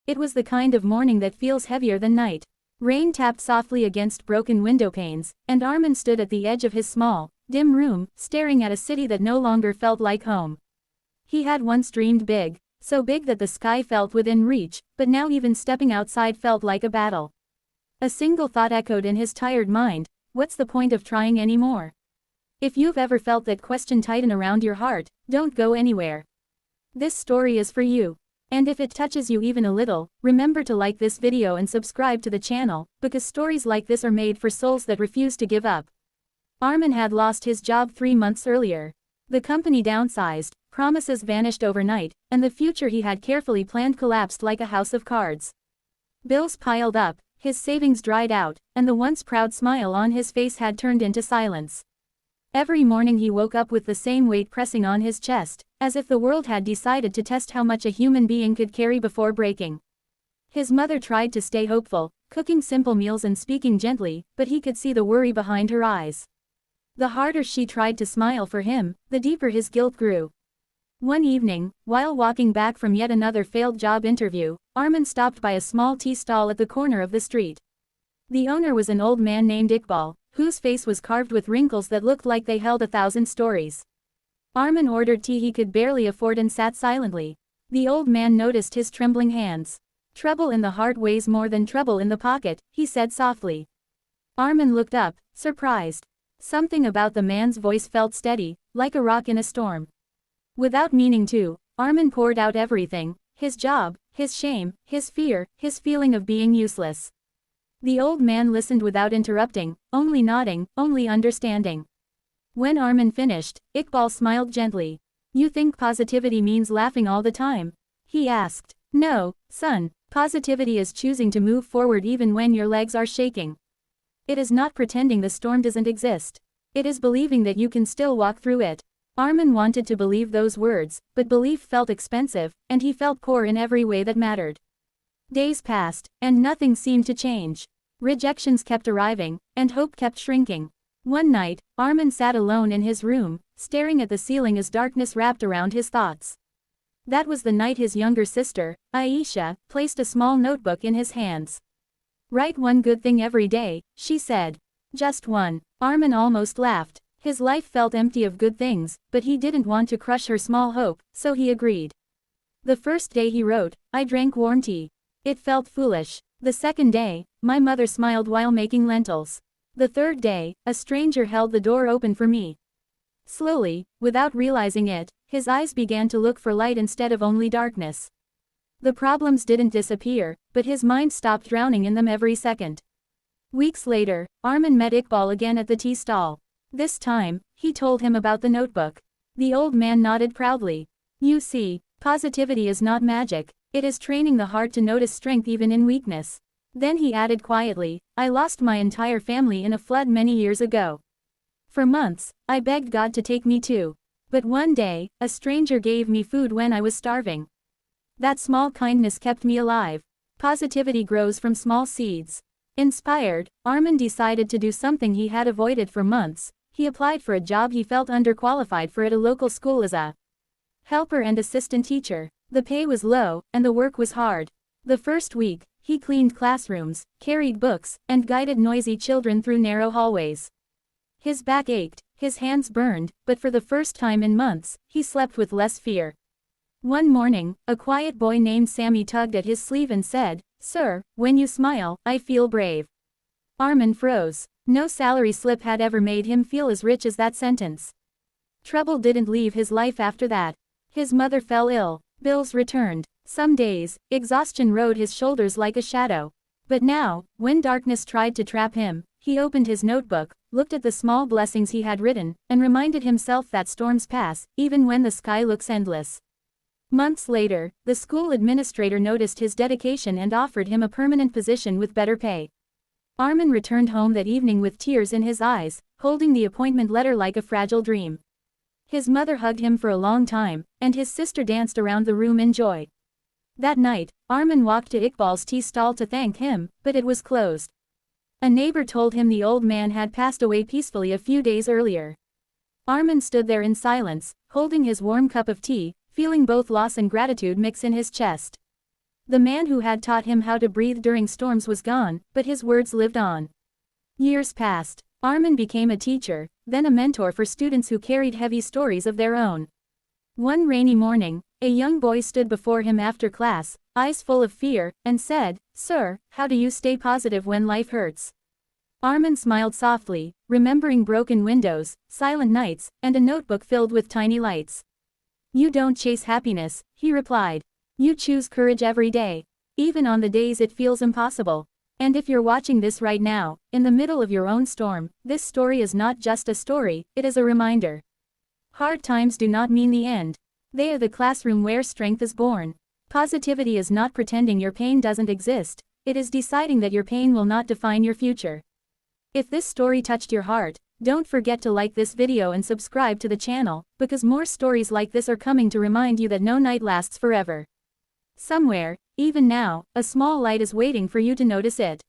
It was the kind of morning that feels heavier than night. Rain tapped softly against broken window panes, and Armin stood at the edge of his small, dim room, staring at a city that no longer felt like home. He had once dreamed big, so big that the sky felt within reach, but now even stepping outside felt like a battle. A single thought echoed in his tired mind: what's the point of trying anymore? If you've ever felt that question tighten around your heart, don't go anywhere. This story is for you. And if it touches you even a little, remember to like this video and subscribe to the channel, because stories like this are made for souls that refuse to give up. Armin had lost his job 3 months earlier. The company downsized, promises vanished overnight, and the future he had carefully planned collapsed like a house of cards. Bills piled up, his savings dried out, and the once proud smile on his face had turned into silence. Every morning he woke up with the same weight pressing on his chest, as if the world had decided to test how much a human being could carry before breaking. His mother tried to stay hopeful, cooking simple meals and speaking gently, but he could see the worry behind her eyes. The harder she tried to smile for him, the deeper his guilt grew. One evening, while walking back from yet another failed job interview, Armin stopped by a small tea stall at the corner of the street. The owner was an old man named Iqbal, whose face was carved with wrinkles that looked like they held 1,000 stories. Armin ordered tea he could barely afford and sat silently. The old man noticed his trembling hands. "Trouble in the heart weighs more than trouble in the pocket," he said softly. Armin looked up, surprised. Something about the man's voice felt steady, like a rock in a storm. Without meaning to, Armin poured out everything: his job, his shame, his fear, his feeling of being useless. The old man listened without interrupting, only nodding, only understanding. When Armin finished, Iqbal smiled gently. "You think positivity means laughing all the time?" he asked. "No, son, positivity is choosing to move forward even when your legs are shaking. It is not pretending the storm doesn't exist. It is believing that you can still walk through it." Armin wanted to believe those words, but belief felt expensive, and he felt poor in every way that mattered. Days passed, and nothing seemed to change. Rejections kept arriving, and hope kept shrinking. One night, Armin sat alone in his room, staring at the ceiling as darkness wrapped around his thoughts. That was the night his younger sister, Aisha, placed a small notebook in his hands. "Write one good thing every day," she said. "Just one." Armin almost laughed. His life felt empty of good things, but he didn't want to crush her small hope, so he agreed. The first day he wrote, "I drank warm tea. It felt foolish." The second day, "My mother smiled while making lentils." The third day, "A stranger held the door open for me." Slowly, without realizing it, his eyes began to look for light instead of only darkness. The problems didn't disappear, but his mind stopped drowning in them every second. Weeks later, Armin met Iqbal again at the tea stall. This time, he told him about the notebook. The old man nodded proudly. "You see, positivity is not magic. It is training the heart to notice strength even in weakness." Then he added quietly, "I lost my entire family in a flood many years ago. For months, I begged God to take me too. But one day, a stranger gave me food when I was starving. That small kindness kept me alive." Positivity grows from small seeds. Inspired, Armin decided to do something he had avoided for months. He applied for a job he felt underqualified for at a local school as a helper and assistant teacher. The pay was low, and the work was hard. The first week, he cleaned classrooms, carried books, and guided noisy children through narrow hallways. His back ached, his hands burned, but for the first time in months, he slept with less fear. One morning, a quiet boy named Sammy tugged at his sleeve and said, "Sir, when you smile, I feel brave." Armin froze. No salary slip had ever made him feel as rich as that sentence. Trouble didn't leave his life after that. His mother fell ill. Bills returned. Some days, exhaustion rode his shoulders like a shadow. But now, when darkness tried to trap him, he opened his notebook, looked at the small blessings he had written, and reminded himself that storms pass, even when the sky looks endless. Months later, the school administrator noticed his dedication and offered him a permanent position with better pay. Armin returned home that evening with tears in his eyes, holding the appointment letter like a fragile dream. His mother hugged him for a long time, and his sister danced around the room in joy. That night, Armin walked to Iqbal's tea stall to thank him, but it was closed. A neighbor told him the old man had passed away peacefully a few days earlier. Armin stood there in silence, holding his warm cup of tea, feeling both loss and gratitude mix in his chest. The man who had taught him how to breathe during storms was gone, but his words lived on. Years passed. Armin became a teacher, then a mentor for students who carried heavy stories of their own. One rainy morning, a young boy stood before him after class, eyes full of fear, and said, "Sir, how do you stay positive when life hurts?" Armin smiled softly, remembering broken windows, silent nights, and a notebook filled with tiny lights. "You don't chase happiness," he replied. "You choose courage every day, even on the days it feels impossible." And if you're watching this right now, in the middle of your own storm, this story is not just a story, it is a reminder. Hard times do not mean the end. They are the classroom where strength is born. Positivity is not pretending your pain doesn't exist, it is deciding that your pain will not define your future. If this story touched your heart, don't forget to like this video and subscribe to the channel, because more stories like this are coming to remind you that no night lasts forever. Somewhere, even now, a small light is waiting for you to notice it.